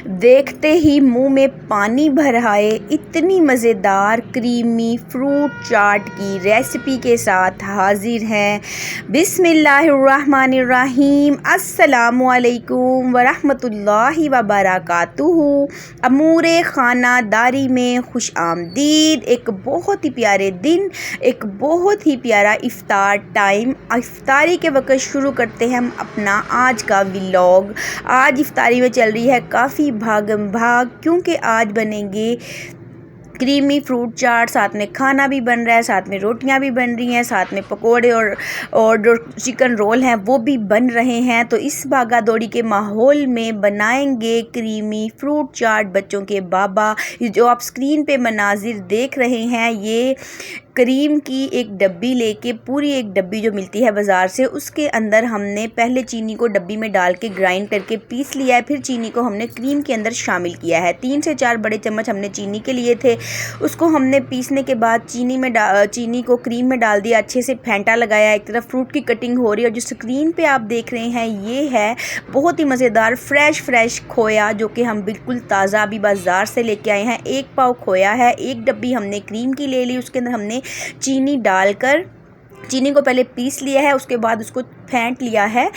देखते ही मुंह में पानी भर आए। इतनी मज़ेदार क्रीमी फ्रूट चाट की रेसिपी के साथ हाजिर हैं। बिस्मिल्लाहिर्रहमानिर्रहीम। अस्सलामुअलैकुम वरहमतुल्लाहि वबरकातुहू। अमूरे ख़ानादारी में खुश आमदीद। एक बहुत ही प्यारे दिन, एक बहुत ही प्यारा इफ्तार टाइम। इफ्तारी के वक्त शुरू करते हैं हम अपना आज का व्लॉग। आज इफ्तारी में चल रही है काफ़ी भागम भाग, क्योंकि आज बनेंगे क्रीमी फ्रूट चाट, साथ में खाना भी बन रहा है, साथ में रोटियां भी बन रही हैं, साथ में पकोड़े और जो चिकन रोल हैं वो भी बन रहे हैं। तो इस भागा दौड़ी के माहौल में बनाएंगे क्रीमी फ्रूट चाट बच्चों के बाबा। जो आप स्क्रीन पे मनाजिर देख रहे हैं, ये क्रीम की एक डब्बी लेके, पूरी एक डब्बी जो मिलती है बाज़ार से, उसके अंदर हमने पहले चीनी को डब्बी में डाल के ग्राइंड करके पीस लिया है। फिर चीनी को हमने क्रीम के अंदर शामिल किया है। 3 से 4 बड़े चम्मच हमने चीनी के लिए थे। उसको हमने पीसने के बाद चीनी को क्रीम में डाल दिया, अच्छे से फेंटा लगाया। एक तरफ फ्रूट की कटिंग हो रही है और जो स्क्रीन पे आप देख रहे हैं ये है बहुत ही मज़ेदार फ्रेश खोया, जो कि हम बिल्कुल ताज़ा अभी बाज़ार से लेके आए हैं। 1 पाव खोया है, 1 डब्बी हमने क्रीम की ले ली। उसके अंदर हमने चीनी डालकर चीनी को पहले पीस लिया है, उसके बाद उसको फेंट लिया है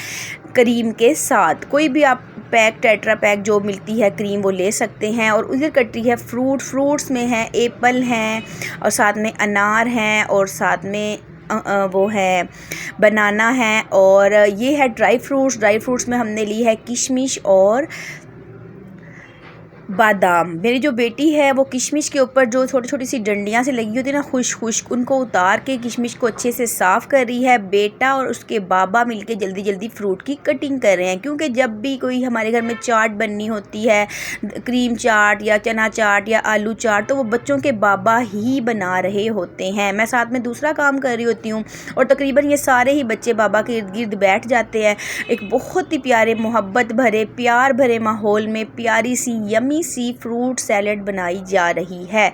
क्रीम के साथ। कोई भी आप टेट्रा पैक जो मिलती है क्रीम वो ले सकते हैं। और उधर कट रही है फ्रूट्स में है एप्पल हैं, और साथ में अनार हैं, और साथ में वो है बनाना है, और ये है ड्राई फ्रूट्स में हमने ली है किशमिश और बादाम। मेरी जो बेटी है वो किशमिश के ऊपर जो छोटी छोटी सी डंडियाँ से लगी होती है ना खुश्क, उनको उतार के किशमिश को अच्छे से साफ़ कर रही है। बेटा और उसके बाबा मिलके जल्दी जल्दी फ्रूट की कटिंग कर रहे हैं, क्योंकि जब भी कोई हमारे घर में चाट बननी होती है, क्रीम चाट या चना चाट या आलू चाट, तो वो बच्चों के बाबा ही बना रहे होते हैं। मैं साथ में दूसरा काम कर रही होती हूँ और तकरीबन ये सारे ही बच्चे बाबा के इर्द गिर्द बैठ जाते हैं। एक बहुत ही प्यारे मोहब्बत भरे प्यार भरे माहौल में प्यारी सी यमी सी फ्रूट सैलेड बनाई जा रही है।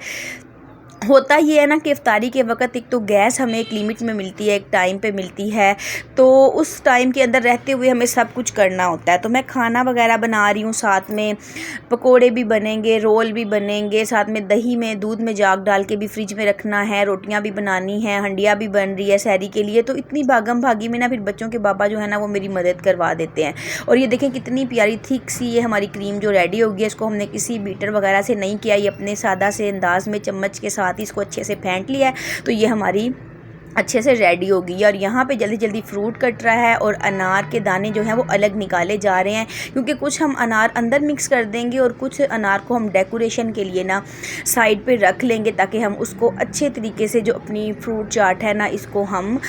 होता ये है ना कि इफ्तारी के वक्त एक तो गैस हमें एक लिमिट में मिलती है, एक टाइम पे मिलती है, तो उस टाइम के अंदर रहते हुए हमें सब कुछ करना होता है। तो मैं खाना वगैरह बना रही हूँ, साथ में पकोड़े भी बनेंगे, रोल भी बनेंगे, साथ में दही में दूध में जाग डाल के भी फ्रिज में रखना है, रोटियाँ भी बनानी है, हंडिया भी बन रही है सहरी के लिए। तो इतनी भागम भागी में ना फिर बच्चों के बाबा जो है ना वो मेरी मदद करवा देते हैं। और ये देखें कितनी प्यारी थिक सी ये हमारी क्रीम जो रेडी हो गई है। इसको हमने किसी बीटर वगैरह से नहीं किया, ये अपने सादा से अंदाज में चम्मच के साथ इसको अच्छे से फेंट लिया है। तो ये हमारी अच्छे से रेडी हो गई। और यहाँ पे जल्दी जल्दी फ्रूट कट रहा है और अनार के दाने जो हैं वो अलग निकाले जा रहे हैं, क्योंकि कुछ हम अनार अंदर मिक्स कर देंगे और कुछ अनार को हम डेकोरेशन के लिए ना साइड पे रख लेंगे, ताकि हम उसको अच्छे तरीके से जो अपनी फ्रूट चाट है ना इसको हम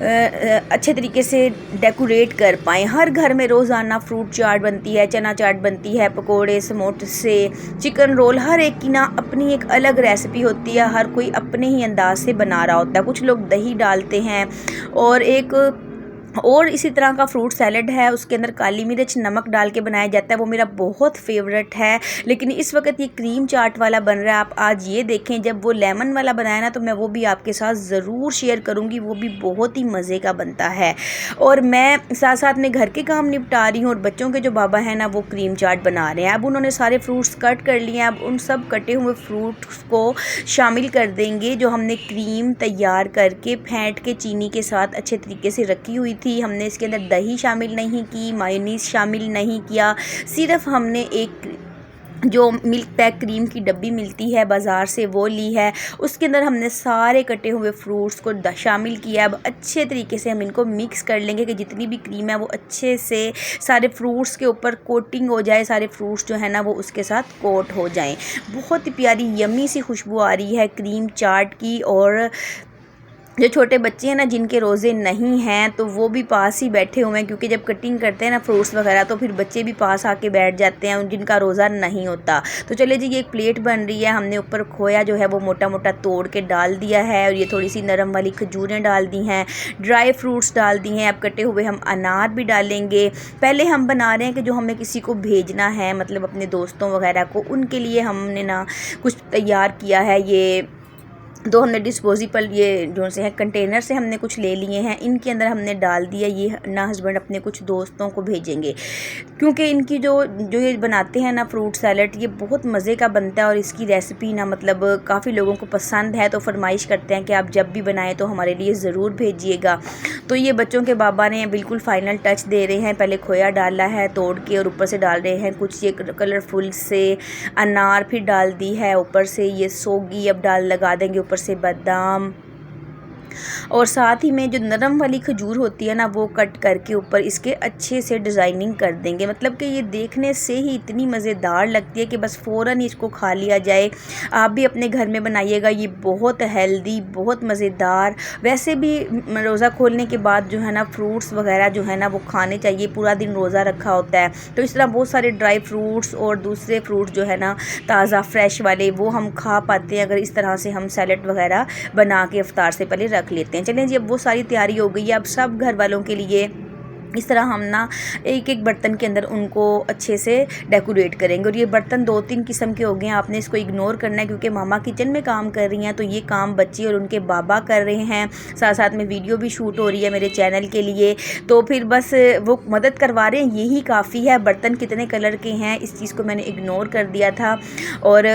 अच्छे तरीके से डेकोरेट कर पाएँ। हर घर में रोज़ाना फ्रूट चाट बनती है, चना चाट बनती है, पकोड़े, समोसे, चिकन रोल, हर एक की ना अपनी एक अलग रेसिपी होती है। हर कोई अपने ही अंदाज से बना रहा होता है। कुछ लोग दही डालते हैं, और इसी तरह का फ्रूट सैलेड है, उसके अंदर काली मिर्च नमक डाल के बनाया जाता है, वो मेरा बहुत फेवरेट है। लेकिन इस वक्त ये क्रीम चाट वाला बन रहा है। आप आज ये देखें, जब वो लेमन वाला बनाया ना तो मैं वो भी आपके साथ ज़रूर शेयर करूँगी, वो भी बहुत ही मज़े का बनता है। और मैं साथ साथ में घर के काम निपटा रही हूँ, और बच्चों के जो बाबा हैं ना वो क्रीम चाट बना रहे हैं। अब उन्होंने सारे फ्रूट्स कट कर लिए हैं, अब उन सब कटे हुए फ्रूट्स को शामिल कर देंगे जो हमने क्रीम तैयार करके फेंट के चीनी के साथ अच्छे तरीके से रखी हुई थी। हमने इसके अंदर दही शामिल नहीं की, मायोनीज़ शामिल नहीं किया, सिर्फ हमने एक जो मिल्क पैक क्रीम की डब्बी मिलती है बाज़ार से वो ली है। उसके अंदर हमने सारे कटे हुए फ्रूट्स को शामिल किया। अब अच्छे तरीके से हम इनको मिक्स कर लेंगे कि जितनी भी क्रीम है वो अच्छे से सारे फ्रूट्स के ऊपर कोटिंग हो जाए, सारे फ्रूट्स जो है ना वो उसके साथ कोट हो जाएं। बहुत ही प्यारी यमी सी खुशबू आ रही है क्रीम चाट की। और जो छोटे बच्चे हैं ना जिनके रोज़े नहीं हैं तो वो भी पास ही बैठे हुए हैं, क्योंकि जब कटिंग करते हैं ना फ्रूट्स वगैरह तो फिर बच्चे भी पास आके बैठ जाते हैं जिनका रोज़ा नहीं होता। तो चलिए जी, ये एक प्लेट बन रही है। हमने ऊपर खोया जो है वो मोटा मोटा तोड़ के डाल दिया है, और ये थोड़ी सी नरम वाली खजूरें डाल दी हैं, ड्राई फ्रूट्स डाल दी हैं। अब कटे हुए हम अनार भी डालेंगे। पहले हम बना रहे हैं कि जो हमें किसी को भेजना है, मतलब अपने दोस्तों वगैरह को, उनके लिए हमने ना कुछ तैयार किया है। ये दो हमने डिस्पोजेबल ये जो से हैं कंटेनर से हमने कुछ ले लिए हैं, इनके अंदर हमने डाल दिया। ये ना हस्बैंड अपने कुछ दोस्तों को भेजेंगे, क्योंकि इनकी जो ये बनाते हैं ना फ्रूट सैलड, ये बहुत मज़े का बनता है और इसकी रेसिपी ना मतलब काफ़ी लोगों को पसंद है, तो फरमाइश करते हैं कि आप जब भी बनाएं तो हमारे लिए ज़रूर भेजिएगा। तो ये बच्चों के बाबा ने बिल्कुल फ़ाइनल टच दे रहे हैं। पहले खोया डाला है तोड़ के और ऊपर से डाल रहे हैं कुछ ये कलरफुल से अनार, फिर डाल दी है ऊपर से ये सोगी, अब लगा देंगे ऊपर से बादाम, और साथ ही में जो नरम वाली खजूर होती है ना वो कट करके ऊपर इसके अच्छे से डिज़ाइनिंग कर देंगे। मतलब कि ये देखने से ही इतनी मज़ेदार लगती है कि बस फ़ौरन ही इसको खा लिया जाए। आप भी अपने घर में बनाइएगा, ये बहुत हेल्दी, बहुत मज़ेदार। वैसे भी रोज़ा खोलने के बाद जो है ना फ्रूट्स वगैरह जो है ना वो खाने चाहिए, पूरा दिन रोज़ा रखा होता है, तो इस तरह बहुत सारे ड्राई फ्रूट्स और दूसरे फ्रूट्स जो है ना ताज़ा फ्रेश वाले वो हम खा पाते हैं अगर इस तरह से हम सैलेड वगैरह बना के इफ्तार से पहले रख लेते हैं। चलें जी, अब वो सारी तैयारी हो गई है। अब सब घर वालों के लिए इस तरह हम ना एक एक बर्तन के अंदर उनको अच्छे से डेकोरेट करेंगे। और ये बर्तन 2-3 किस्म के हो गए हैं, आपने इसको इग्नोर करना है क्योंकि मामा किचन में काम कर रही हैं, तो ये काम बच्चे और उनके बाबा कर रहे हैं। साथ साथ में वीडियो भी शूट हो रही है मेरे चैनल के लिए, तो फिर बस वो मदद करवा रहे हैं, यही काफ़ी है। बर्तन कितने कलर के हैं इस चीज़ को मैंने इग्नोर कर दिया था। और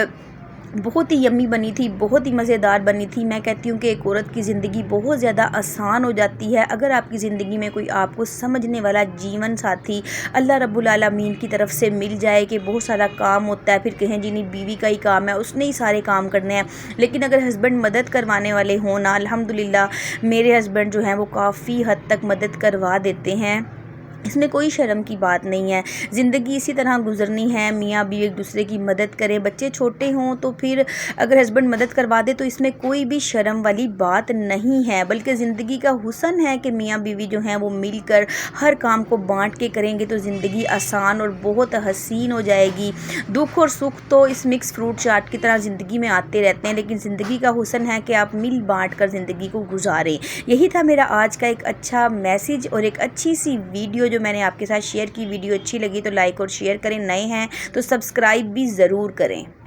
बहुत ही यम्मी बनी थी, बहुत ही मज़ेदार बनी थी। मैं कहती हूँ कि एक औरत की ज़िंदगी बहुत ज़्यादा आसान हो जाती है अगर आपकी ज़िंदगी में कोई आपको समझने वाला जीवन साथी अल्लाह रब्बुल आलमीन की तरफ से मिल जाए। कि बहुत सारा काम होता है, फिर कहें जी नहीं बीवी का ही काम है, उसने ही सारे काम करने हैं, लेकिन अगर हस्बैंड मदद करवाने वाले हों ना, अल्हम्दुलिल्लाह मेरे हस्बैंड जो हैं वो काफ़ी हद तक मदद करवा देते हैं। इसमें कोई शर्म की बात नहीं है, ज़िंदगी इसी तरह गुजरनी है। मियाँ बीवी एक दूसरे की मदद करें, बच्चे छोटे हों तो फिर अगर हस्बैंड मदद करवा दे तो इसमें कोई भी शर्म वाली बात नहीं है, बल्कि ज़िंदगी का हुस्न है कि मियाँ बीवी जो हैं वो मिलकर हर काम को बांट के करेंगे तो ज़िंदगी आसान और बहुत हसीन हो जाएगी। दुख और सुख तो इस मिक्स फ्रूट चाट की तरह ज़िंदगी में आते रहते हैं, लेकिन ज़िंदगी का हुस्न है कि आप मिल बांट कर ज़िंदगी को गुजारें। यही था मेरा आज का एक अच्छा मैसेज और एक अच्छी सी वीडियो जो मैंने आपके साथ शेयर की। वीडियो अच्छी लगी तो लाइक और शेयर करें, नए हैं तो सब्सक्राइब भी ज़रूर करें।